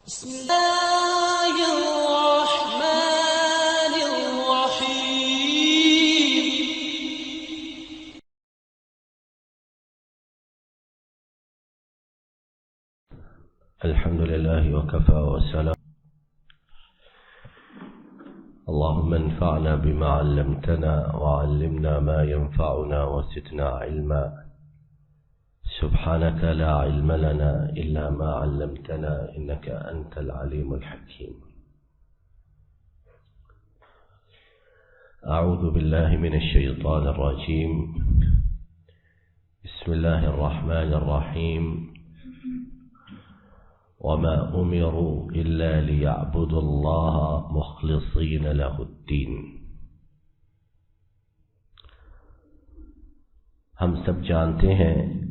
بسم الله الرحمن الرحيم. الحمد لله وكفى وسلام. اللهم انفعنا بما علمتنا وعلمنا ما ينفعنا وزدنا علما. سبحانك لا علم لنا إلا ما علمتنا إنك أنت العليم الحكيم. أعوذ بالله من الشيطان الرجيم. بسم الله الرحمن الرحيم. وما أمروا إلا ليعبدوا الله مخلصين له الدين. ہم سب جانتے ہیں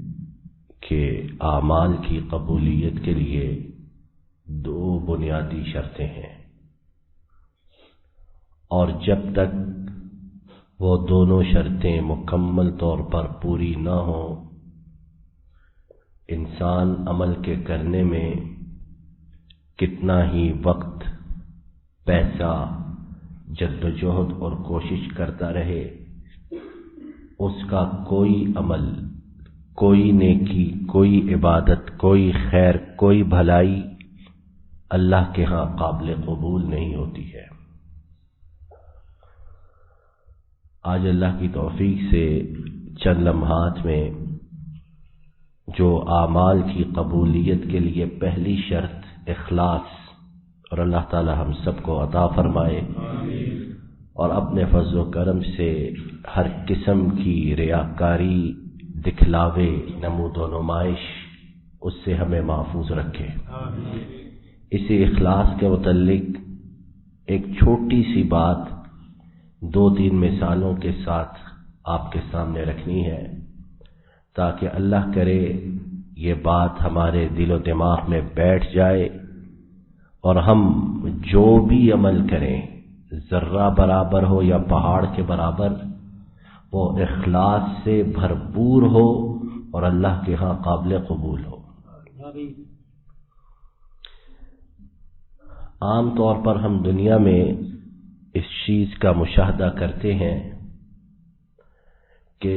کہ اعمال کی قبولیت کے لیے دو بنیادی شرطیں ہیں، اور جب تک وہ دونوں شرطیں مکمل طور پر پوری نہ ہوں، انسان عمل کے کرنے میں کتنا ہی وقت، پیسہ، جدوجہد اور کوشش کرتا رہے، اس کا کوئی عمل، کوئی نیکی، کوئی عبادت، کوئی خیر، کوئی بھلائی اللہ کے ہاں قابل قبول نہیں ہوتی ہے۔ آج اللہ کی توفیق سے چند لمحات میں جو اعمال کی قبولیت کے لیے پہلی شرط اخلاص، اور اللہ تعالی ہم سب کو عطا فرمائے اور اپنے فضل و کرم سے ہر قسم کی ریاکاری، دکھلاوے، نمود و نمائش، اس سے ہمیں محفوظ رکھے۔ اسی اخلاص کے متعلق ایک چھوٹی سی بات 2-3 مثالوں کے ساتھ آپ کے سامنے رکھنی ہے، تاکہ اللہ کرے یہ بات ہمارے دل و دماغ میں بیٹھ جائے اور ہم جو بھی عمل کریں، ذرہ برابر ہو یا پہاڑ کے برابر، وہ اخلاص سے بھرپور ہو اور اللہ کے ہاں قابل قبول ہو۔ عام طور پر ہم دنیا میں اس چیز کا مشاہدہ کرتے ہیں کہ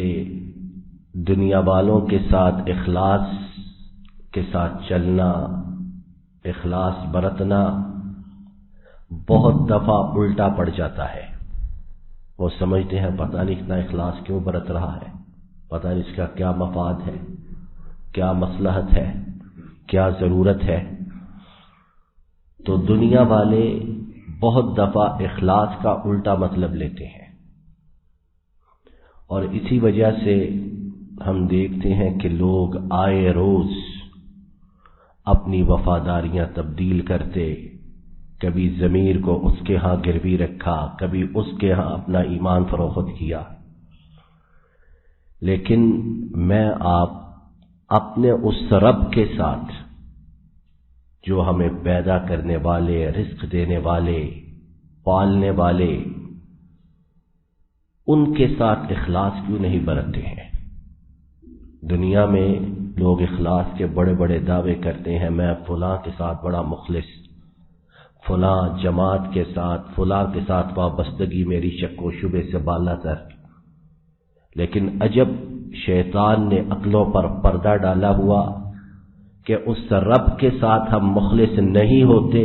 دنیا والوں کے ساتھ اخلاص کے ساتھ چلنا، اخلاص برتنا بہت دفعہ الٹا پڑ جاتا ہے۔ وہ سمجھتے ہیں پتہ نہیں اتنا اخلاص کیوں برت رہا ہے، پتہ نہیں اس کا کیا مفاد ہے، کیا مصلحت ہے، کیا ضرورت ہے۔ تو دنیا والے بہت دفعہ اخلاص کا الٹا مطلب لیتے ہیں، اور اسی وجہ سے ہم دیکھتے ہیں کہ لوگ آئے روز اپنی وفاداریاں تبدیل کرتے، کبھی ضمیر کو اس کے ہاں گروی رکھا، کبھی اس کے ہاں اپنا ایمان فروخت کیا۔ لیکن میں آپ اپنے اس رب کے ساتھ جو ہمیں پیدا کرنے والے، رزق دینے والے، پالنے والے، ان کے ساتھ اخلاص کیوں نہیں برتتے ہیں؟ دنیا میں لوگ اخلاص کے بڑے بڑے دعوے کرتے ہیں، میں فلاں کے ساتھ بڑا مخلص، فلاں جماعت کے ساتھ، فلاں کے ساتھ وابستگی میری شک و شبے سے بالا تر۔ لیکن عجب شیطان نے عقلوں پر پردہ ڈالا ہوا کہ اس رب کے ساتھ ہم مخلص نہیں ہوتے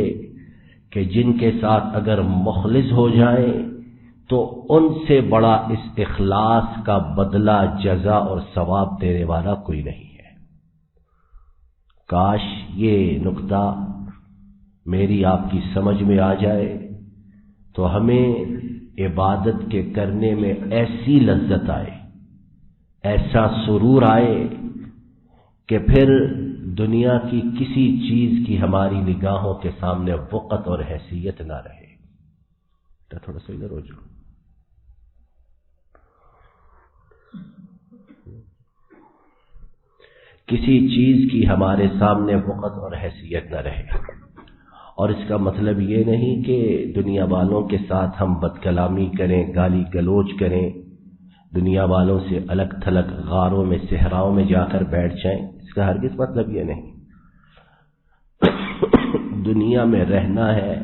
کہ جن کے ساتھ اگر مخلص ہو جائیں تو ان سے بڑا اس اخلاص کا بدلہ، جزا اور ثواب دینے والا کوئی نہیں ہے۔ کاش یہ نقطہ میری آپ کی سمجھ میں آ جائے تو ہمیں عبادت کے کرنے میں ایسی لذت آئے، ایسا سرور آئے کہ پھر دنیا کی کسی چیز کی ہماری نگاہوں کے سامنے وقت اور حیثیت نہ رہے۔ تھوڑا سا ادھر ہو جاؤ۔ کسی چیز کی ہمارے سامنے وقت اور حیثیت نہ رہے، اور اس کا مطلب یہ نہیں کہ دنیا والوں کے ساتھ ہم بد کلامی کریں، گالی گلوچ کریں، دنیا والوں سے الگ تھلگ غاروں میں، صحراؤں میں جا کر بیٹھ جائیں، اس کا ہرگز مطلب یہ نہیں۔ دنیا میں رہنا ہے،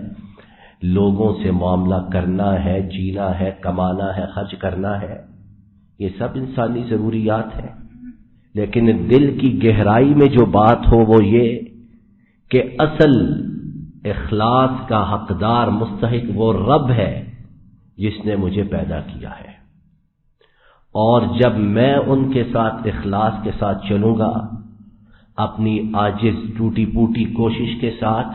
لوگوں سے معاملہ کرنا ہے، جینا ہے، کمانا ہے، خرچ کرنا ہے، یہ سب انسانی ضروریات ہیں، لیکن دل کی گہرائی میں جو بات ہو وہ یہ کہ اصل اخلاص کا حقدار مستحق وہ رب ہے جس نے مجھے پیدا کیا ہے، اور جب میں ان کے ساتھ اخلاص کے ساتھ چلوں گا، اپنی عاجز ٹوٹی پوٹی کوشش کے ساتھ،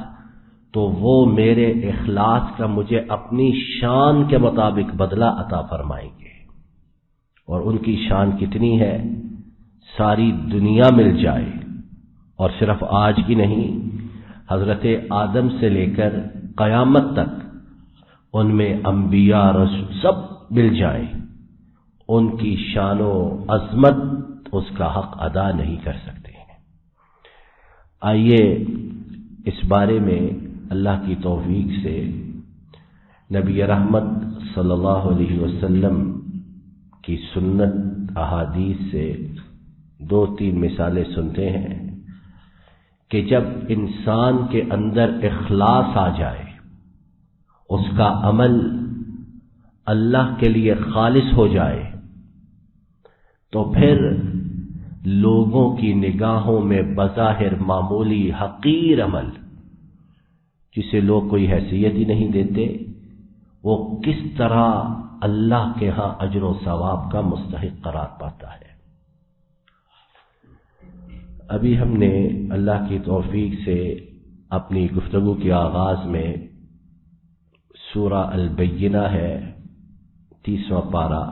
تو وہ میرے اخلاص کا مجھے اپنی شان کے مطابق بدلہ عطا فرمائیں گے۔ اور ان کی شان کتنی ہے؟ ساری دنیا مل جائے، اور صرف آج کی نہیں، حضرت آدم سے لے کر قیامت تک ان میں انبیاء رسول سب مل جائیں، ان کی شان و عظمت اس کا حق ادا نہیں کر سکتے ہیں۔ آئیے اس بارے میں اللہ کی توفیق سے نبی رحمت صلی اللہ علیہ وسلم کی سنت احادیث سے 2-3 مثالیں سنتے ہیں کہ جب انسان کے اندر اخلاص آ جائے، اس کا عمل اللہ کے لیے خالص ہو جائے، تو پھر لوگوں کی نگاہوں میں بظاہر معمولی حقیر عمل، جسے لوگ کوئی حیثیت ہی نہیں دیتے، وہ کس طرح اللہ کے ہاں اجر و ثواب کا مستحق قرار پاتا ہے۔ ابھی ہم نے اللہ کی توفیق سے اپنی گفتگو کے آغاز میں سورہ البینہ ہے 30واں پارہ،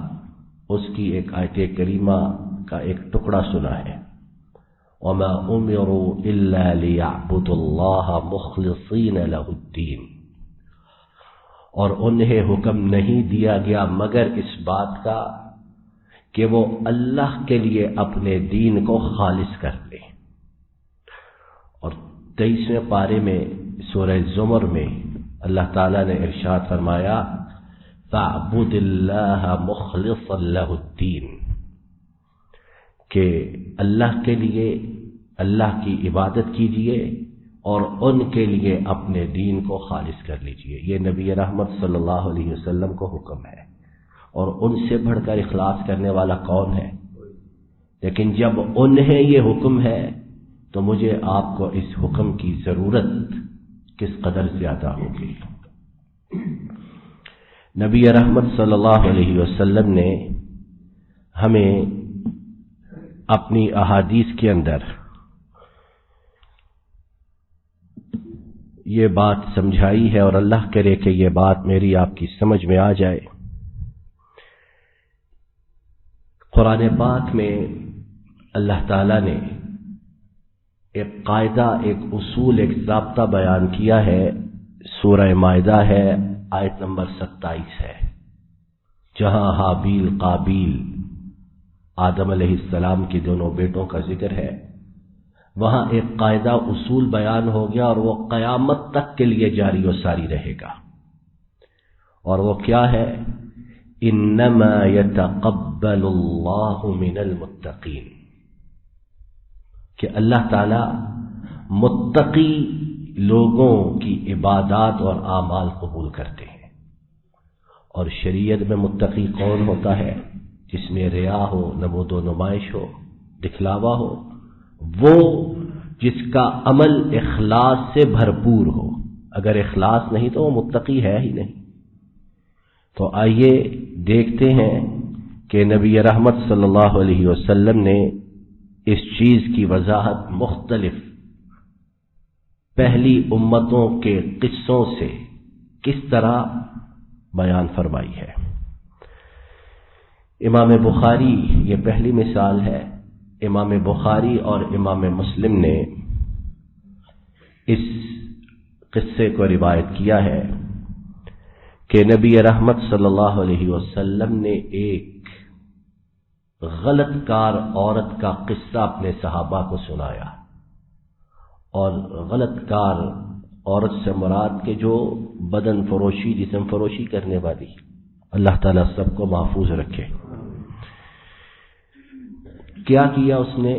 اس کی ایک آیت کریمہ کا ایک ٹکڑا سنا ہے، وَمَا أُمِرُوا إِلَّا لِيَعْبُدُوا اللَّهَ مُخْلِصِينَ لَهُ الدِّينَ، اور انہیں حکم نہیں دیا گیا مگر اس بات کا کہ وہ اللہ کے لیے اپنے دین کو خالص کر لیں۔ اور 23ویں پارے میں سورہ زمر میں اللہ تعالیٰ نے ارشاد فرمایا فَاعْبُدِ اللَّهَ مُخْلِصًا لَهُ الدِّينَ، کہ اللہ کے لیے اللہ کی عبادت کیجیے اور ان کے لیے اپنے دین کو خالص کر لیجیے۔ یہ نبی رحمت صلی اللہ علیہ وسلم کو حکم ہے، اور ان سے بڑھ کر اخلاص کرنے والا کون ہے؟ لیکن جب انہیں یہ حکم ہے تو مجھے آپ کو اس حکم کی ضرورت کس قدر زیادہ ہوگی۔ نبی رحمت صلی اللہ علیہ وسلم نے ہمیں اپنی احادیث کے اندر یہ بات سمجھائی ہے، اور اللہ کرے کہ یہ بات میری آپ کی سمجھ میں آ جائے۔ قرآن پاک میں اللہ تعالیٰ نے ایک قاعدہ، ایک اصول، ایک ضابطہ بیان کیا ہے، سورہ مائدہ ہے، آیت نمبر 27 ہے، جہاں حابیل قابیل آدم علیہ السلام کے دونوں بیٹوں کا ذکر ہے، وہاں ایک قاعدہ اصول بیان ہو گیا، اور وہ قیامت تک کے لیے جاری و ساری رہے گا، اور وہ کیا ہے؟ انما یتقبل اللہ من المتقین، کہ اللہ تعالی متقی لوگوں کی عبادات اور اعمال قبول کرتے ہیں۔ اور شریعت میں متقی کون ہوتا ہے؟ جس میں ریا ہو، نمود و نمائش ہو، دکھلاوا ہو، وہ جس کا عمل اخلاص سے بھرپور ہو۔ اگر اخلاص نہیں تو وہ متقی ہے ہی نہیں۔ تو آئیے دیکھتے ہیں کہ نبی رحمت صلی اللہ علیہ وسلم نے اس چیز کی وضاحت مختلف پہلی امتوں کے قصوں سے کس طرح بیان فرمائی ہے۔ امام بخاری، یہ پہلی مثال ہے، امام بخاری اور امام مسلم نے اس قصے کو روایت کیا ہے کہ نبی رحمت صلی اللہ علیہ وسلم نے ایک غلط کار عورت کا قصہ اپنے صحابہ کو سنایا، اور غلط کار عورت سے مراد کے جو بدن فروشی، جسم فروشی کرنے والی، اللہ تعالیٰ سب کو محفوظ رکھے۔ کیا کیا اس نے؟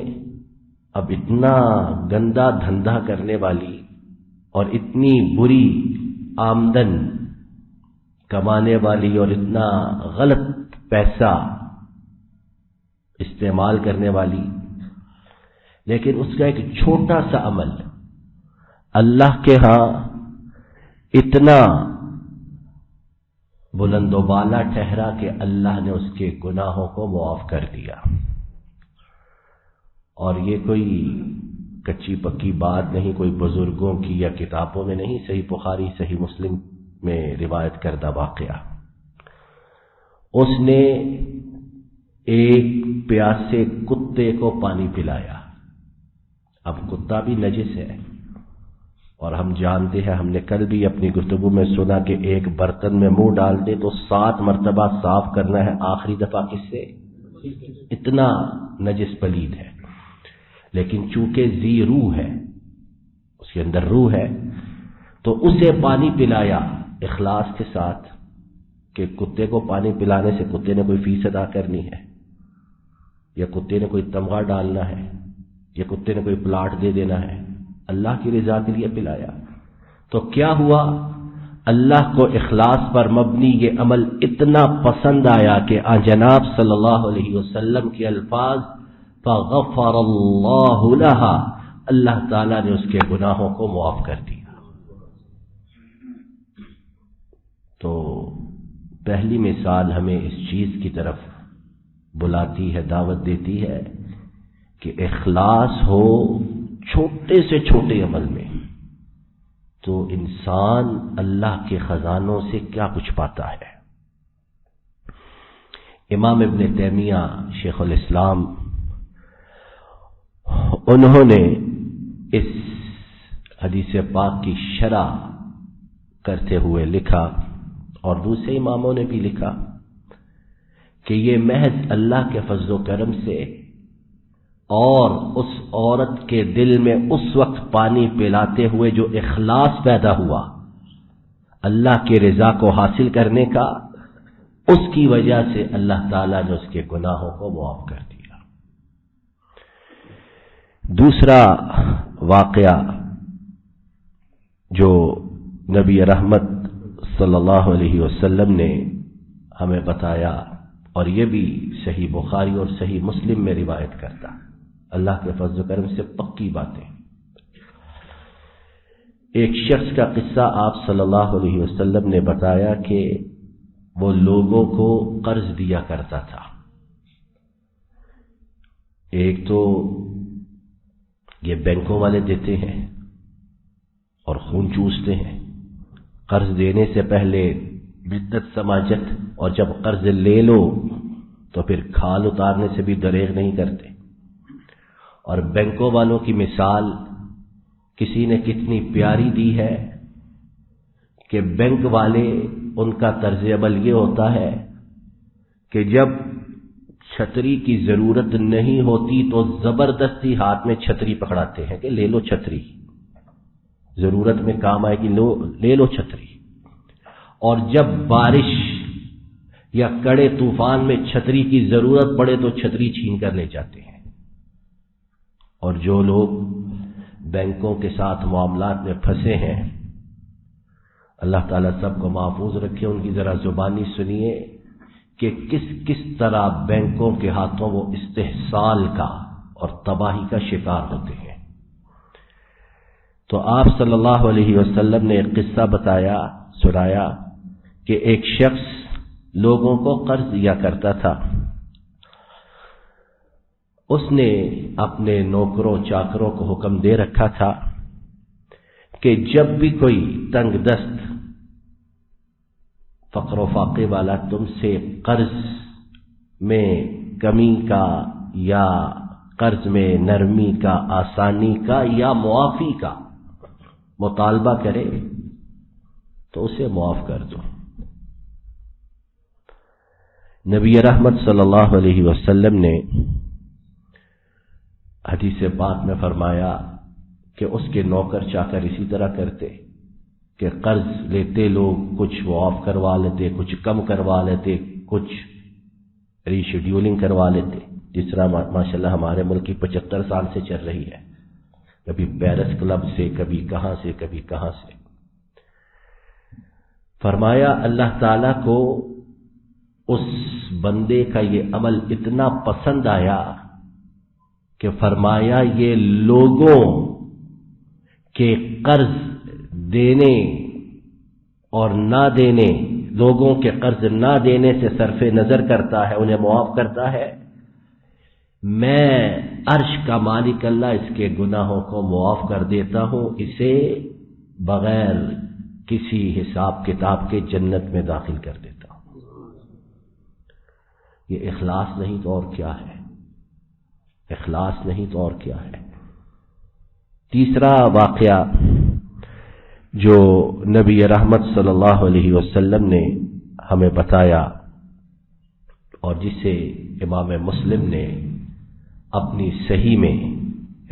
اب اتنا گندا دھندا کرنے والی اور اتنی بری آمدن کمانے والی اور اتنا غلط پیسہ استعمال کرنے والی، لیکن اس کا ایک چھوٹا سا عمل اللہ کے ہاں اتنا بلند و بالا ٹھہرا کہ اللہ نے اس کے گناہوں کو معاف کر دیا۔ اور یہ کوئی کچی پکی بات نہیں، کوئی بزرگوں کی یا کتابوں میں نہیں، صحیح بخاری صحیح مسلم میں روایت کردہ واقعہ۔ اس نے ایک پیاسے کتے کو پانی پلایا۔ اب کتا بھی نجس ہے، اور ہم جانتے ہیں، ہم نے کل بھی اپنی گفتگو میں سنا کہ ایک برتن میں منہ ڈال دے تو 7 مرتبہ صاف کرنا ہے، آخری دفعہ کس سے؟ اتنا نجس پلید ہے۔ لیکن چونکہ ذی روح ہے، اس کے اندر روح ہے، تو اسے پانی پلایا اخلاص کے ساتھ کہ کتے کو پانی پلانے سے کتے نے کوئی فیس ادا کرنی ہے، یا کتے نے کوئی تمغہ ڈالنا ہے، یا کتے نے کوئی پلاٹ دے دینا ہے، اللہ کی رضا کے لیے پلایا۔ تو کیا ہوا؟ اللہ کو اخلاص پر مبنی یہ عمل اتنا پسند آیا کہ جناب صلی اللہ علیہ وسلم کے الفاظ فغفر اللہ لہا، اللہ تعالیٰ نے اس کے گناہوں کو معاف کر دیا۔ تو پہلی مثال ہمیں اس چیز کی طرف بلاتی ہے، دعوت دیتی ہے کہ اخلاص ہو چھوٹے سے چھوٹے عمل میں تو انسان اللہ کے خزانوں سے کیا کچھ پاتا ہے۔ امام ابن تیمیہ شیخ الاسلام، انہوں نے اس حدیث پاک کی شرح کرتے ہوئے لکھا، اور دوسرے اماموں نے بھی لکھا کہ یہ محض اللہ کے فضل و کرم سے اور اس عورت کے دل میں اس وقت پانی پلاتے ہوئے جو اخلاص پیدا ہوا اللہ کی رضا کو حاصل کرنے کا، اس کی وجہ سے اللہ تعالیٰ نے اس کے گناہوں کو معاف کر دیا۔ دوسرا واقعہ جو نبی رحمت صلی اللہ علیہ وسلم نے ہمیں بتایا، اور یہ بھی صحیح بخاری اور صحیح مسلم میں روایت کرتا، اللہ کے فضل و کرم سے پکی باتیں۔ ایک شخص کا قصہ آپ صلی اللہ علیہ وسلم نے بتایا کہ وہ لوگوں کو قرض دیا کرتا تھا۔ ایک تو یہ بینکوں والے دیتے ہیں اور خون چوستے ہیں، قرض دینے سے پہلے بدت سماجت، اور جب قرض لے لو تو پھر کھال اتارنے سے بھی دریغ نہیں کرتے۔ اور بینکوں والوں کی مثال کسی نے کتنی پیاری دی ہے کہ بینک والے، ان کا طرز عمل یہ ہوتا ہے کہ جب چھتری کی ضرورت نہیں ہوتی تو زبردستی ہاتھ میں چھتری پکڑاتے ہیں کہ لے لو چھتری، ضرورت میں کام آئے گی، لے لو چھتری۔ اور جب بارش یا کڑے طوفان میں چھتری کی ضرورت پڑے تو چھتری چھین کر لے جاتے ہیں۔ اور جو لوگ بینکوں کے ساتھ معاملات میں پھنسے ہیں، اللہ تعالیٰ سب کو محفوظ رکھے، ان کی ذرا زبانی سنیے کہ کس طرح بینکوں کے ہاتھوں وہ استحصال کا اور تباہی کا شکار ہوتے ہیں۔ تو آپ صلی اللہ علیہ وسلم نے ایک قصہ بتایا، سنایا کہ ایک شخص لوگوں کو قرض دیا کرتا تھا۔ اس نے اپنے نوکروں چاکروں کو حکم دے رکھا تھا کہ جب بھی کوئی تنگ دست فقر و فاقے والا تم سے قرض میں کمی کا یا قرض میں نرمی کا، آسانی کا یا معافی کا مطالبہ کرے تو اسے معاف کر دو۔ نبی رحمت صلی اللہ علیہ وسلم نے حدیث پاک میں فرمایا کہ اس کے نوکر چاکر اسی طرح کرتے کہ قرض لیتے لوگ کچھ معاف کروا لیتے، کچھ کم کروا لیتے، کچھ ری شیڈیولنگ کروا لیتے، جس طرح ماشاءاللہ ہمارے ملک کی 75 سال سے چل رہی ہے۔ کبھی پیرس کلب سے، کبھی کہاں سے، کبھی کہاں سے۔ فرمایا اللہ تعالی کو اس بندے کا یہ عمل اتنا پسند آیا کہ فرمایا یہ لوگوں کے قرض دینے اور نہ دینے، لوگوں کے قرض نہ دینے سے صرف نظر کرتا ہے، انہیں معاف کرتا ہے، میں عرش کا مالک اللہ اس کے گناہوں کو معاف کر دیتا ہوں، اسے بغیر کسی حساب کتاب کے جنت میں داخل کر دیتا ہوں۔ یہ اخلاص نہیں تو اور کیا ہے؟ اخلاص نہیں تو اور کیا ہے؟ تیسرا واقعہ جو نبی رحمت صلی اللہ علیہ وسلم نے ہمیں بتایا اور جسے امام مسلم نے اپنی صحیح میں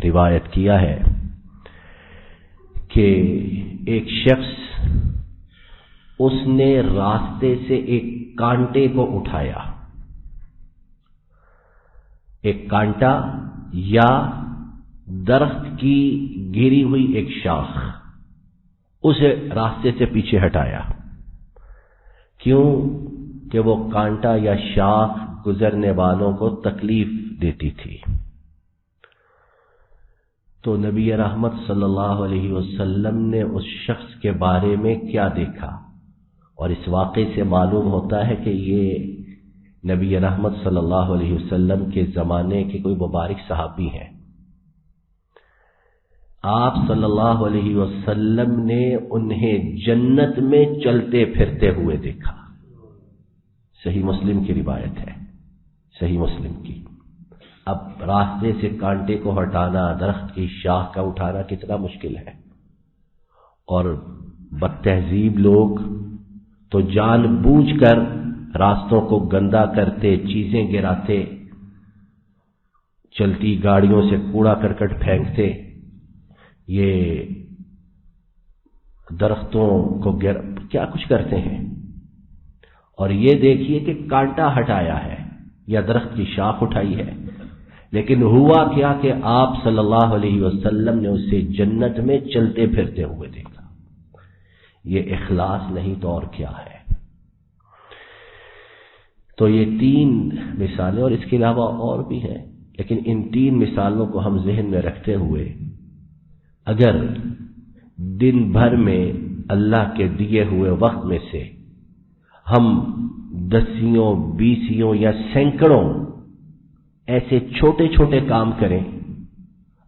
روایت کیا ہے کہ ایک شخص اس نے راستے سے ایک کانٹے کو اٹھایا، ایک کانٹا یا درخت کی گری ہوئی ایک شاخ، اسے راستے سے پیچھے ہٹایا۔ کیوں کہ وہ کانٹا یا شاخ گزرنے والوں کو تکلیف دیتی تھی۔ تو نبی رحمت صلی اللہ علیہ وسلم نے اس شخص کے بارے میں کیا دیکھا، اور اس واقعے سے معلوم ہوتا ہے کہ یہ نبی رحمت صلی اللہ علیہ وسلم کے زمانے کے کوئی مبارک صحابی ہیں۔ آپ صلی اللہ علیہ وسلم نے انہیں جنت میں چلتے پھرتے ہوئے دیکھا۔ صحیح مسلم کی روایت ہے، صحیح مسلم کی۔ اب راستے سے کانٹے کو ہٹانا، درخت کی شاخ کا اٹھانا کتنا مشکل ہے، اور بد تہذیب لوگ تو جان بوجھ کر راستوں کو گندا کرتے، چیزیں گراتے، چلتی گاڑیوں سے کوڑا کرکٹ پھینکتے، یہ درختوں کو کیا کچھ کرتے ہیں۔ اور یہ دیکھیے کہ کانٹا ہٹایا ہے یا درخت کی شاخ اٹھائی ہے، لیکن ہوا کیا کہ آپ صلی اللہ علیہ وسلم نے اسے جنت میں چلتے پھرتے ہوئے دیکھا۔ یہ اخلاص نہیں تو اور کیا ہے؟ تو یہ تین مثالیں، اور اس کے علاوہ اور بھی ہیں، لیکن ان تین مثالوں کو ہم ذہن میں رکھتے ہوئے اگر دن بھر میں اللہ کے دیے ہوئے وقت میں سے ہم دسیوں، بیسیوں یا سینکڑوں ایسے چھوٹے چھوٹے کام کریں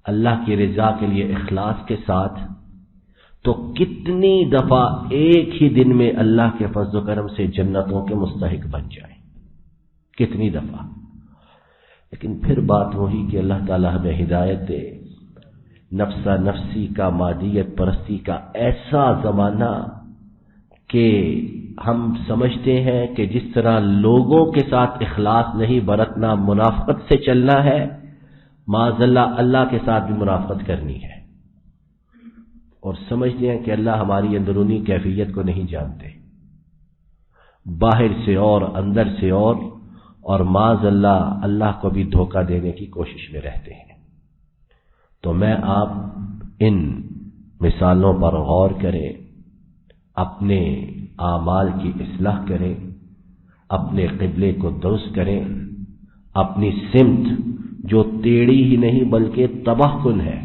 اللہ کی رضا کے لیے اخلاص کے ساتھ، تو کتنی دفعہ ایک ہی دن میں اللہ کے فضل و کرم سے جنتوں کے مستحق بن جائیں، کتنی دفعہ۔ لیکن پھر بات وہی کہ اللہ تعالی ہمیں ہدایت دے۔ نفسا نفسی کا، مادیت پرستی کا ایسا زمانہ کہ ہم سمجھتے ہیں کہ جس طرح لوگوں کے ساتھ اخلاص نہیں برتنا، منافقت سے چلنا ہے، معاذ اللہ اللہ کے ساتھ بھی منافقت کرنی ہے، اور سمجھتے ہیں کہ اللہ ہماری اندرونی کیفیت کو نہیں جانتے، باہر سے اور اندر سے اور معاذ اللہ اللہ کو بھی دھوکہ دینے کی کوشش میں رہتے ہیں۔ تو میں آپ ان مثالوں پر غور کریں، اپنے اعمال کی اصلاح کریں، اپنے قبلے کو درست کریں، اپنی سمت جو ٹیڑھی ہی نہیں بلکہ تباہ کن ہے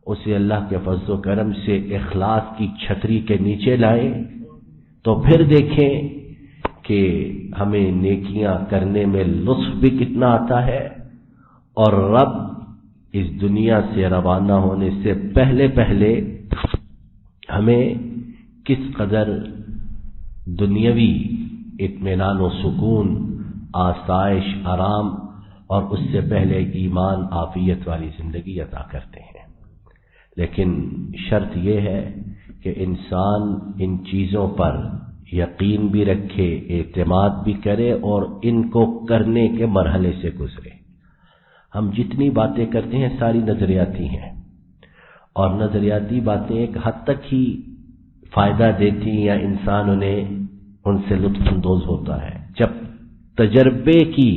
اسے اللہ کے فضل و کرم سے اخلاص کی چھتری کے نیچے لائیں، تو پھر دیکھیں کہ ہمیں نیکیاں کرنے میں لطف بھی کتنا آتا ہے، اور رب اس دنیا سے روانہ ہونے سے پہلے ہمیں کس قدر دنیاوی اطمینان و سکون، آسائش، آرام، اور اس سے پہلے ایمان، عافیت والی زندگی عطا کرتے ہیں۔ لیکن شرط یہ ہے کہ انسان ان چیزوں پر یقین بھی رکھے، اعتماد بھی کرے، اور ان کو کرنے کے مرحلے سے گزرے۔ ہم جتنی باتیں کرتے ہیں ساری نظریاتی ہیں، اور نظریاتی باتیں ایک حد تک ہی فائدہ دیتی یا انسان ان سے لطف اندوز ہوتا ہے۔ جب تجربے کی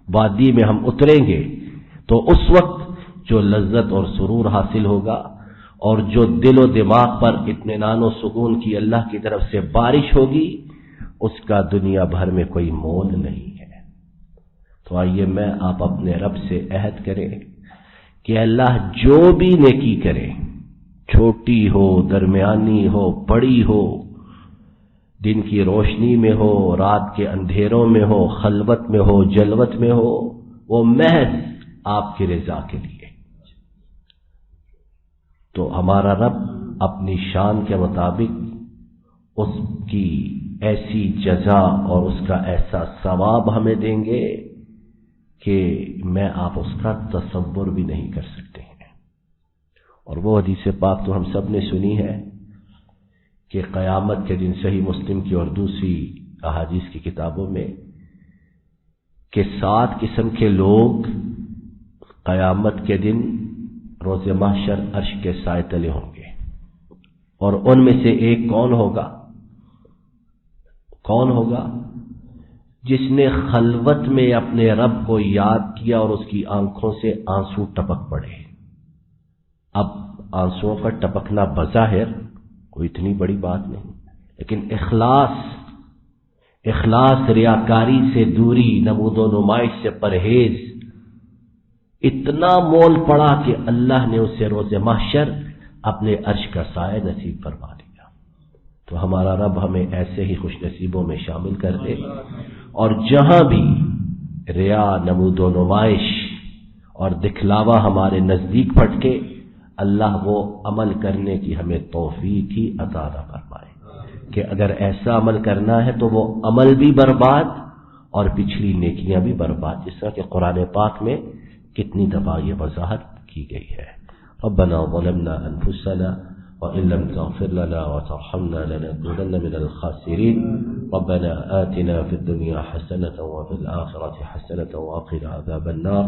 وادی میں ہم اتریں گے تو اس وقت جو لذت اور سرور حاصل ہوگا اور جو دل و دماغ پر اطمینان و سکون کی اللہ کی طرف سے بارش ہوگی، اس کا دنیا بھر میں کوئی مول نہیں ہے۔ تو آئیے میں آپ اپنے رب سے عہد کریں کہ اللہ جو بھی نیکی کرے، چھوٹی ہو، درمیانی ہو، بڑی ہو، دن کی روشنی میں ہو، رات کے اندھیروں میں ہو، خلوت میں ہو، جلوت میں ہو، وہ محض آپ کی رضا کے لیے۔ تو ہمارا رب اپنی شان کے مطابق اس کی ایسی جزا اور اس کا ایسا ثواب ہمیں دیں گے کہ میں آپ اس کا تصور بھی نہیں کر سکتے ہیں۔ اور وہ حدیث پاک تو ہم سب نے سنی ہے کہ قیامت کے دن صحیح مسلم کی اور دوسری احادیث کی کتابوں میں کہ 7 قسم کے لوگ قیامت کے دن روز محشر عرش کے سائے تلے ہوں گے، اور ان میں سے ایک کون ہوگا؟ جس نے خلوت میں اپنے رب کو یاد کیا اور اس کی آنکھوں سے آنسو ٹپک پڑے۔ اب آنسوؤں کا ٹپکنا بظاہر کوئی اتنی بڑی بات نہیں، لیکن اخلاص، ریاکاری سے دوری، نمود و نمائش سے پرہیز اتنا مول پڑا کہ اللہ نے اسے روز محشر اپنے عرش کا سایہ نصیب فرما دیا۔ تو ہمارا رب ہمیں ایسے ہی خوش نصیبوں میں شامل کر دے، اور جہاں بھی ریا، نمود و نمائش اور دکھلاوا ہمارے نزدیک پھٹکے، اللہ وہ عمل کرنے کی ہمیں توفیق ہی عطا فرمائے کہ اگر ایسا عمل کرنا ہے تو وہ عمل بھی برباد اور پچھلی نیکیاں بھی برباد، جس طرح کہ قرآن پاک میں کتنی دفعہ یہ وضاحت کی گئی ہے۔ ربنا ظلمنا انفسنا وان لم تغفر لنا وترحمنا لنكونن من الخاسرين ربنا آتنا في الدنيا حسنة وفي الآخرة حسنة وقنا عذاب النار۔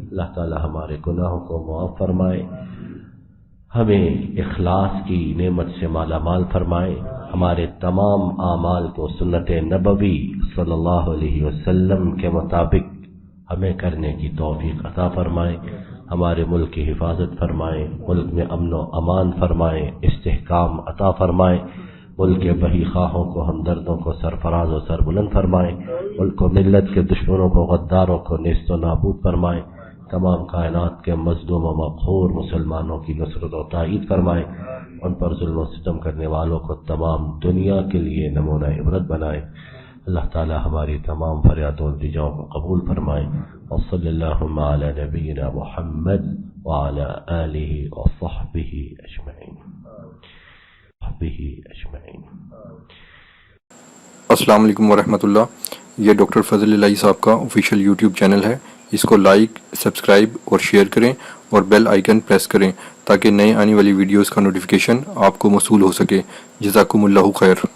اللہ تعالی ہمارے گناہوں کو معاف فرمائے، ہمیں اخلاص کی نعمت سے مالا مال فرمائے، ہمارے تمام اعمال کو سنت نبوی صلی اللہ علیہ وسلم کے مطابق ہمیں کرنے کی توفیق عطا فرمائے، ہمارے ملک کی حفاظت فرمائے، ملک میں امن و امان فرمائے، استحکام عطا فرمائے، ملک کے بہی خواہوں کو، ہمدردوں کو سرفراز و سربلند فرمائے، ملک و ملت کے دشمنوں کو، غداروں کو نیست و نابود فرمائے، تمام کائنات کے مظلوم و مقہور مسلمانوں کی نصرت و تائید فرمائے، ان پر ظلم و ستم کرنے والوں کو تمام دنیا کے لیے نمونہ عبرت بنائے۔ اللہ تعالی ہماری تمام فریاد و التجاؤں کو قبول فرمائے، وصلی اللہم علی نبینا محمد وعلی آلہ وصحبہ اجمعین۔ السلام علیکم ورحمۃ اللہ۔ یہ ڈاکٹر فضل الہی صاحب کا آفیشیل یوٹیوب چینل ہے، اس کو لائک، سبسکرائب اور شیئر کریں اور بیل آئیکن پریس کریں تاکہ نئے آنے والی ویڈیوز کا نوٹیفیکیشن آپ کو موصول ہو سکے۔ جزاکم اللہ خیر۔